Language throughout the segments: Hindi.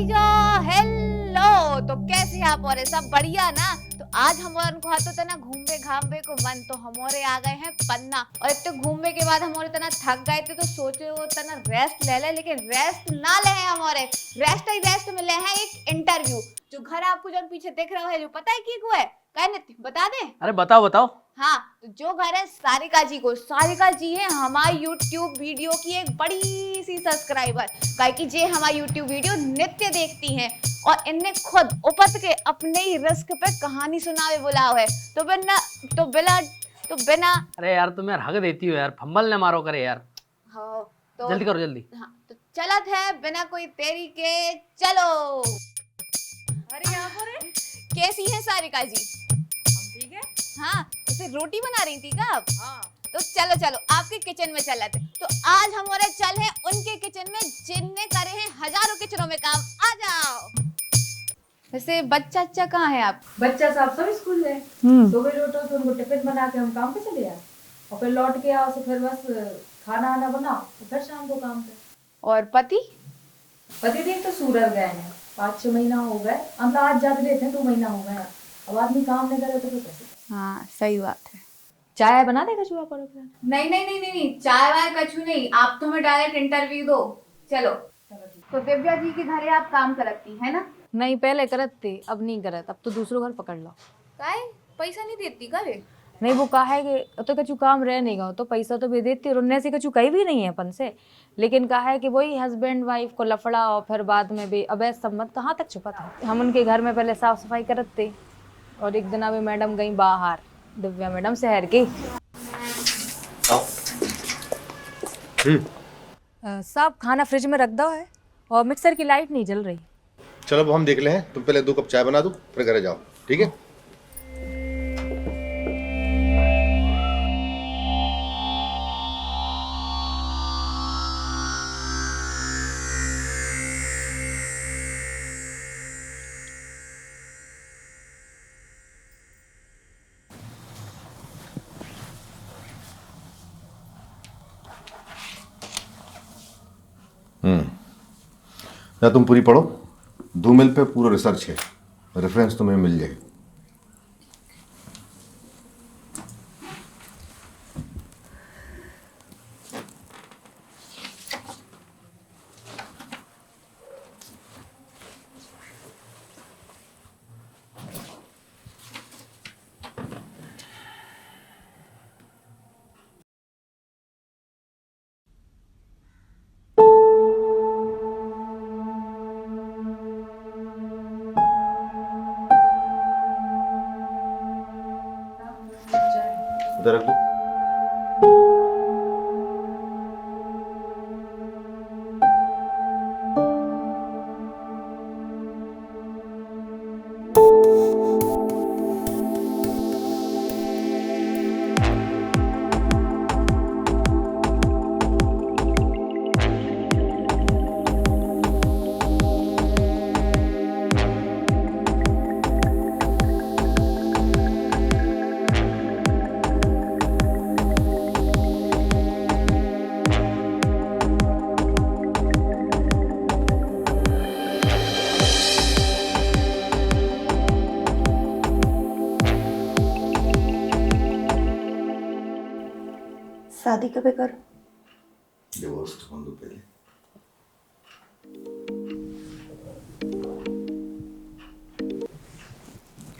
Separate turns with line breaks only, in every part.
जो हेलो। तो कैसे आप और सब बढ़िया ना। तो आज हमारे को हाथों तना घूमने घामने को मन तो हमारे आ गए हैं पन्ना। और इतने घूमने के बाद हमारे तना थक गए थे तो सोचे वो तना रेस्ट ले ले, लेकिन रेस्ट ना ले हैं हमारे। रेस्ट ही रेस्ट में ले हैं एक इंटरव्यू। जो घर आपको जो पीछे देख रहा है, जो पता है की को है कहने बता दे।
अरे बताओ बताओ।
हाँ, तो जो घर है सारिका जी को, सारिका जी है हमारी YouTube वीडियो की एक बड़ी सी सब्सक्राइबर। काहे कि जे हमारी YouTube वीडियो नित्य देखती हैं और इनने खुद उपत के अपने ही रिस्क पे कहानी सुनावे बुलाओ है। तो बिना
अरे यार तुम यार हक देती हो यार, फंबल ने मारो करे यार।
हाँ तो
जल्दी करो जल्दी।
हाँ तो चलत है बिना कोई देरी के, चलो।
अरे यहाँ पर है।
कैसी है सारिका जी?
हम ठीक है।
हाँ तो फिर रोटी बना रही थी क्या?
हाँ
तो चलो चलो आपके किचन में चलत है। तो आज हमारे चल है उनके किचन में जिनने करे हैं हजारों किचनों में काम। आ जाओ। वैसे बच्चा अच्छा कहाँ है आप?
बच्चा साहब सब स्कूल गए। सुबह लौटो तो उनको टिफिन बना के हम काम पे चले आए और फिर लौट के आओ तो फिर बस खाना आना बनाओ तो फिर शाम को काम पे।
और पति?
पति देव तो सूरत गए हैं, 5-6 महीना हो गए। हम तो आज ज्यादा लेते हैं, 2 महीना हो गया। अब आदमी काम नहीं करे तो फिर कैसे?
हाँ सही बात है।
चाय बना देगा चूहा पर?
नहीं नहीं नहीं नहीं, चाय वाय कछु नहीं, आप तो हमें डायरेक्ट इंटरव्यू दो। चलो। तो दिव्या जी के घरे आप काम करती है ना?
नहीं पहले करत थे, अब नहीं करत, अब तो दूसरों घर पकड़ लो।
काहे पैसा नहीं देती करे?
नहीं वो कहा है कि तो कछु काम रह नहीं गया तो पैसा तो भी देती और उनने से कछु कही भी नहीं है अपन से, लेकिन कहा है कि वही हस्बैंड वाइफ को लफड़ा और फिर बाद में भी अवैध संबंध कहाँ तक छुपा था। हम उनके घर में पहले साफ सफाई करत थे और एक दिन अभी मैडम गई बाहर, दिव्या मैडम शहर की। साहब खाना फ्रिज में रख दो है और मिक्सर की लाइट नहीं जल रही।
चलो अब हम देख ले हैं, तुम पहले 2 कप चाय बना दो फिर घरे जाओ, ठीक है? या तुम पूरी पढ़ो, धूमिल पे पूरा रिसर्च है, रेफरेंस तुम्हें मिल जाएगी। उधर रख दो।
शादी कब कर?
डिवोर्स होने दो पहले।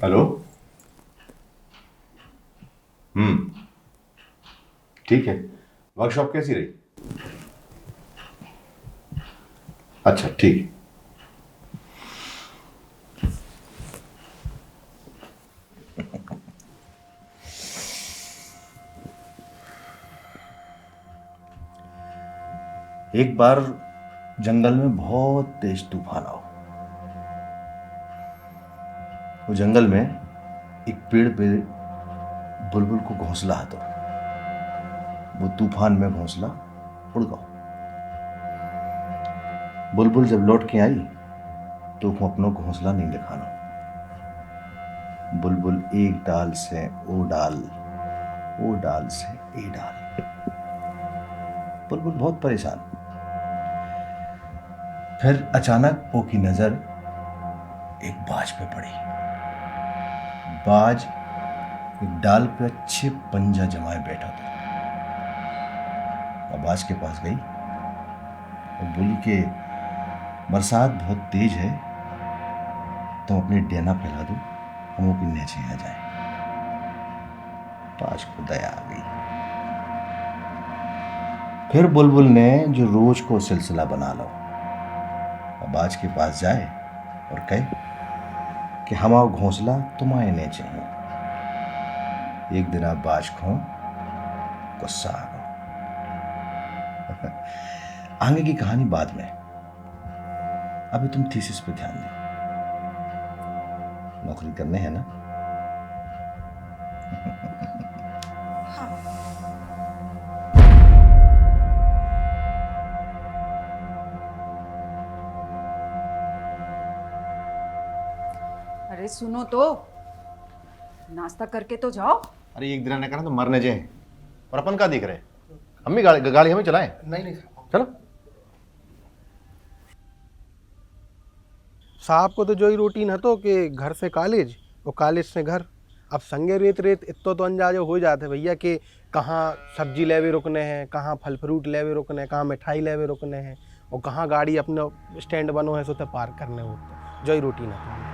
हेलो। ठीक है। वर्कशॉप कैसी रही? अच्छा ठीक। एक बार जंगल में बहुत तेज तूफान आओ। वो जंगल में एक पेड़ पे बुलबुल को घोंसला आता। वो तूफान में घोंसला उड़ गया। बुलबुल जब लौट के आई तो वो अपना घोंसला नहीं दिखाना। बुलबुल एक डाल से ओ डाल से ए डाल। बुलबुल बहुत परेशान। फिर अचानक वो की नजर एक बाज पे पड़ी। बाज एक डाल पे अच्छे पंजा जमाए बैठा था। वो बाज के पास गई और बोली कि बरसात बहुत तेज है, तुम अपनी डेना फैला दो, हम वो के नीचे आ जाए। बाज को दया आ गई। फिर बुलबुल ने जो रोज को सिलसिला बना लो, बाज के पास जाए और कहे कि हमारा घोंसला तुम्हारे ने चाहिए। एक दिन आप बाज खो गुस्सा आ गो। आगे की कहानी बाद में, अभी तुम थीसिस पे ध्यान दो। नौकरी करने है ना?
अरे सुनो तो, नाश्ता करके तो जाओ।
अरे एक दिन ने कहा तो मरने जाए, और अपन का दिख रहे, हम भी गाड़ी हमें चलाएं। नहीं चलो।
साहब को तो जो ही रूटीन है तो कि घर से कॉलेज और कॉलेज से घर। अब संगे रेत रेत इतो तो अंदाजा हो जाते भैया कि कहाँ सब्जी लेवे रुकने हैं, कहाँ फल फ्रूट लेवे रुकने हैं, कहाँ मिठाई लेवे रुकने हैं, और कहाँ गाड़ी अपने स्टैंड बनो है सो तो पार्क करने होते, जो ही रूटीन है तो।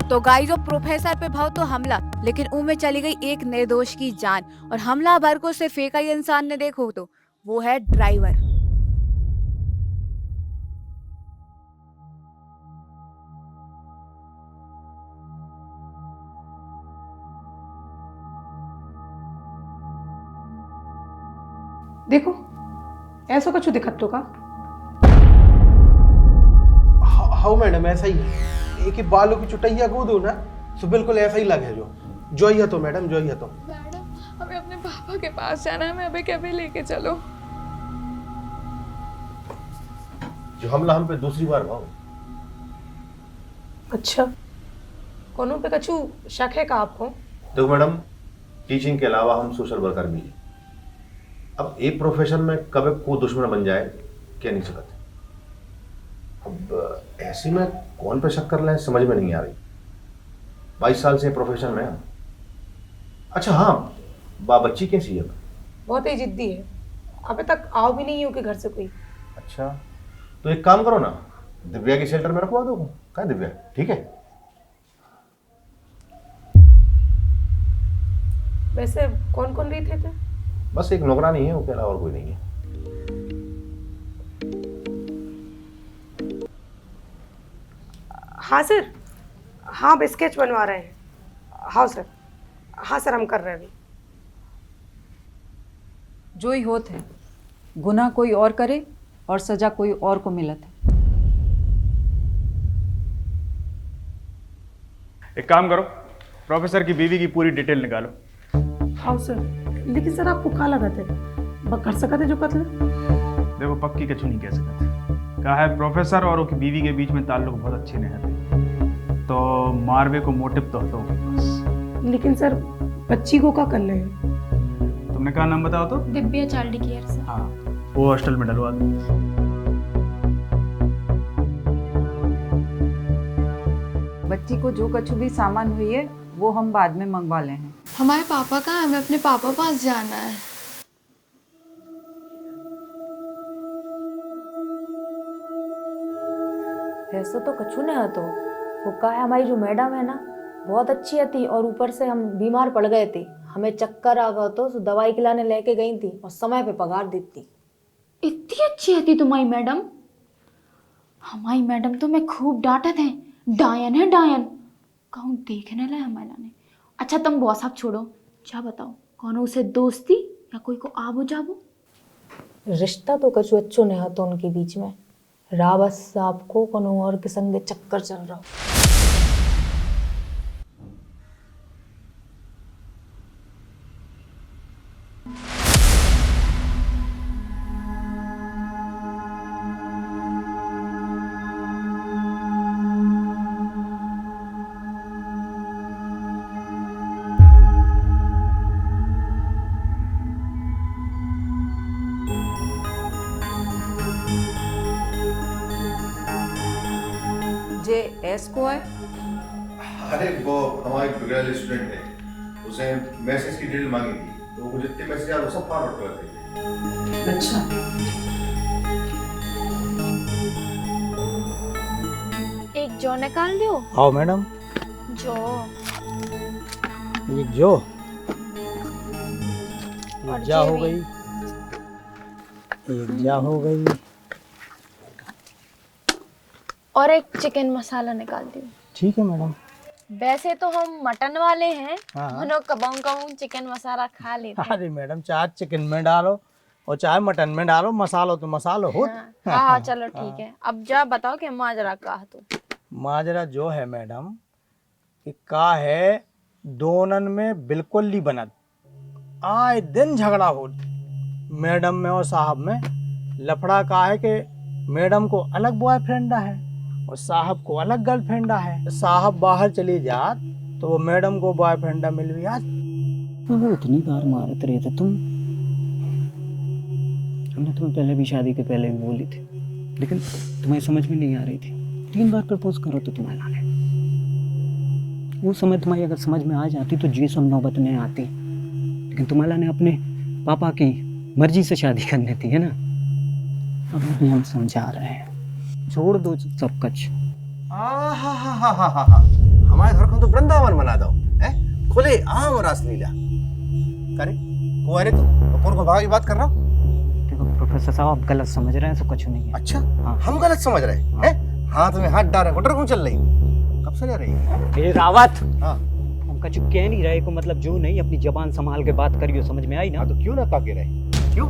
तो गाइजो प्रोफेसर पे भाव तो हमला, लेकिन ऊ में चली गई एक निर्दोष की जान, और हमलावर को सिर्फ एक ही इंसान ने देखो तो वो है ड्राइवर।
देखो ऐसा कुछ दिक्कत तो का?
हाँ मैडम ऐसा ही है, एक ही बालों की चुटैया को दो ना तो बिल्कुल ऐसा ही लगे जो ही है तो मैडम, जो ही है तो।
मैडम हमें अपने पापा के पास जाना है, हमें अभी कैफे लेके चलो।
जो हमला हम पे दूसरी बार भाव।
अच्छा कोनो पे कछु शक है का आपको?
देखो मैडम, टीचिंग के अलावा हम सोशल वर्कर भी हैं। अब एक प्रोफेशन में कभी को दुश्मन बन जाए क्या नहीं सकते। अब ऐसे में कौन पे शक कर लें समझ में नहीं आ रही। 22 साल से प्रोफेशन में। अच्छा हाँ, बच्ची कैसी है?
बहुत ही जिद्दी है, अभी तक आओ भी नहीं हो कि घर से कोई।
अच्छा तो एक काम करो ना, दिव्या के शेल्टर में रखवा दो। कहाँ दिव्या? ठीक है।
वैसे कौन कौन रहते थे?
बस एक नौकरानी है, उसके अलावा और कोई नहीं है।
हाँ सर, हाँ स्केच बनवा रहे हैं। हाँ सर, हाँ सर हम कर रहे हैं अभी।
जो ही होत है, गुनाह कोई और करे और सजा कोई और को मिलत है।
एक काम करो, प्रोफेसर की बीवी की पूरी डिटेल निकालो।
हाँ सर, लेकिन सर आपको क्या लगता है कर सकते है जो कत्ल?
देखो पक्की कछु नहीं कह सकते। कहा है प्रोफेसर और उसकी बीवी के बीच में ताल्लुक बहुत अच्छे नहीं थे, तो मारवे को मोटिव तो होता बस।
लेकिन सर बच्ची को क्या करना है?
तुमने कहा नाम बताओ तो?
दिव्या चाइल्ड केयर से।
हाँ, वो हॉस्टल में डलवा दो।
बच्ची को जो कछु भी सामान हुई है वो हम बाद में मंगवा ले हैं।
हमारे पापा कहाँ है? हमें अपने पापा पास जाना है।
वैसे तो कछु नहीं है, तो वो कहा है हमारी जो मैडम है ना बहुत अच्छी थी, और ऊपर से हम बीमार पड़ गए थे, हमें चक्कर आ गया तो दवाई खिलाने लेके गई थी और समय पे पगार देती।
इतनी अच्छी थी तुम्हारी मैडम? हमारी मैडम तो मैं खूब डांटे थे, डायन है डायन, कहूँ देखने लाए हमारा ने। अच्छा तुम वो सब छोड़ो, क्या बताओ कौन उसे दोस्ती या कोई को आबो जाबो?
रिश्ता तो कछु अच्छो नहीं है तो उनके बीच में, रावत साहब को कोनो और के संग चक्कर चल रहा।
जे एस को है।
अरे वो हमारा एक गर्ल स्टूडेंट है, उसे मैसेज की डिटेल मांगी थी, तो वो जितने मैसेज आए वो सब फॉरवर्ड कर देते।
अच्छा,
एक जो निकाल दो।
हाँ मैडम,
जो
एक जो
और
एक जा हो
जेबी।
गई, एक जा हो गई।
और एक चिकन मसाला निकाल दो।
ठीक है मैडम।
वैसे तो हम मटन वाले हैं,
हाँ।
मनो कबाऊ कबाऊ चिकन मसाला खा लेते हैं।
अरे मैडम, चाहे चिकन में डालो और चाहे मटन में डालो, मसालो तो मसालो हो।
हाँ चलो ठीक है। अब जा बताओ कि माजरा का है तो।
माजरा जो है मैडम कि का है, दोनन में बिल्कुल नहीं बनत, आए दिन झगड़ा हो मैडम में और साहब में। लफड़ा का है कि मैडम को अलग बॉयफ्रेंड है और साहब को अलग गर्लफ्रेंड है। साहब बाहर चली जात तो वो मैडम को बॉयफ्रेंड मिल भी आज।
वो इतनी बार मारते रहे थे तुम, हमने तुम्हें पहले भी शादी के पहले भी बोली थी, लेकिन तुम्हें समझ में नहीं आ रही थी। 3 बार प्रपोज करो तो तुम्हें लाने, वो समय तुम्हारी अगर समझ में आ जाती तो जी सब नौबत नहीं आती, लेकिन तुम्हारा ने अपने पापा की मर्जी से शादी करनी थी, है ना। अब भी हम समझा रहे हैं, छोड़ दो सब कुछ।
हमारे घर को तो वृंदावन बना दो, हैं? खुले आम रासलीला करे को। अरे तो कौन को भागा की बात कर रहा हूँ?
देखो प्रोफेसर साहब, आप गलत समझ रहे हैं, तो कुछ नहीं है।
अच्छा,
हाँ।
हम गलत समझ रहे हैं? हाथ में हाथ डाल रहे, गुटर क्यों चल रही? कब से ले रही है?
ए रावत,
हाँ,
हम कुछ कह नहीं रहे को मतलब जो नहीं, अपनी जबान संभाल के बात करियो, समझ में आई ना।
हाँ तो क्यों ना का के रहे? क्यों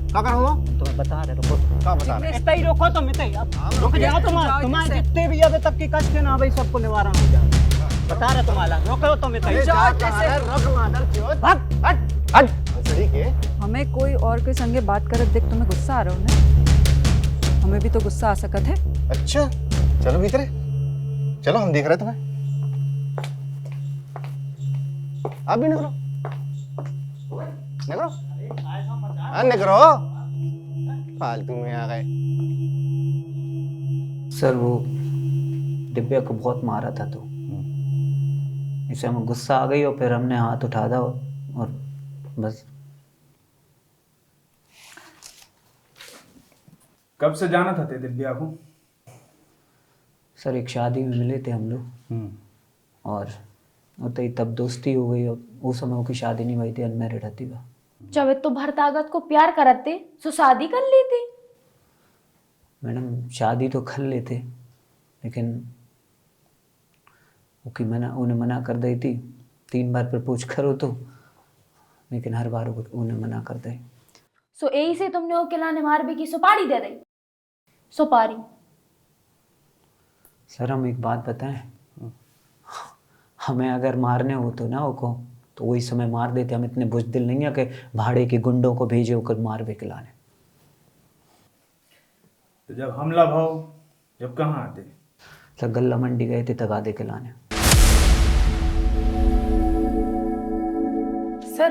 का कर हुआ?
तो मैं बता रहे, रुको।
का बता रहे?
इतना ही रोको तो मिटे, अब रुक जाओ। तुम्हारे जितने भी अभी तक की कष्ट है ना भाई, सबको निवारण हो जाए। बता रहे तुम्हारा, रोको तो मिटे।
सही के
हमें कोई और के संगे बात करत देख तुम्हें गुस्सा आ रहा हो ना, हमें भी तो गुस्सा आ सकत है।
अच्छा, चलो भीतर, चलो हम देख रहे तुम्हें। आप भी निकलो, निकलो, हाँ निकलो, फालतू में आ गए।
सर वो दिव्या को बहुत मारा था, तो इससे हमें गुस्सा आ गई और फिर हमने हाथ उठा था और बस।
कब से जाना था ते दिव्या को?
सर एक शादी में मिले थे हम लोग, और तो ही तब दोस्ती हो गई, और उस समय की शादी नहीं हुई थी, अनमैरिड थी वह।
जब तो भरतागत को प्यार करते तो शादी कर लेते।
मैडम शादी तो कर लेते, लेकिन उन्हें मना कर दी थी। 3 बार प्रपोज करो तो, लेकिन हर बार उन्हें मना कर दे।
सो यही से तुमने वो किलाने मारबे की सुपारी दे दी। सुपारी?
सर हम एक बात बताएं, हमें अगर मारने हो तो ना को तो वही समय मार देते। हम इतने बुज़दिल नहीं है कि भाड़े के गुंडों को भेजे होकर मार भी खिलाने।
तो जब हमला भाव जब कहाँ आते?
सर गल्ला मंडी गए थे तगादे खिलाने।
सर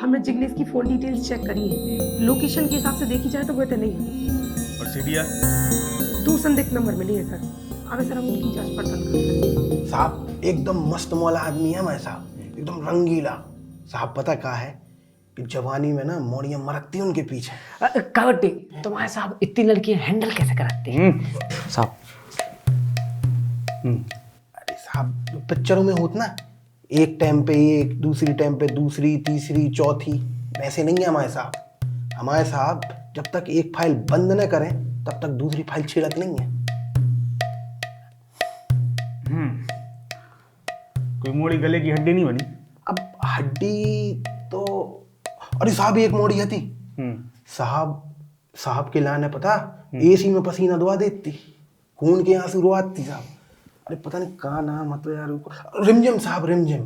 हमने जिग्नेश की फोन डिटेल्स चेक करी है, लोकेशन के हिसाब से देखी जाए तो वो तो नहीं है।
और सीडीआर?
2 संदिग्ध नंबर मिली है सर। अबे सर हम उनकी जांच पड़ताल कर रहे हैं।
साहब एकदम मस्त मौला आदमी है मैं साहब, एकदम रंगीला साहब। पता क्या है कि जवानी में ना मोड़ियाँ मरकती हैं उनके पीछे।
कबड्डी तुम्हारे साहब इतनी लड़कियां हैंडल कैसे करते हैं?
साहब
अरे साहब पिक्चरों में होत ना, एक टाइम पे एक, दूसरी टाइम पे दूसरी, तीसरी, चौथी, वैसे नहीं है हमारे साहब। हमारे साहब जब तक एक फाइल बंद न करें तब तक दूसरी फाइल छेड़त नहीं है।
कोई मोड़ी गले की हड्डी नहीं बनी?
अब हड्डी तो, अरे साहब एक मोड़ी थी साहब के लाने पता, एसी में पसीना दुआ देती, खून के आंसू रुआती साहब। अरे पता नहीं कहाँ नाम है तो यार, रिमझिम साहब, रिमझिम।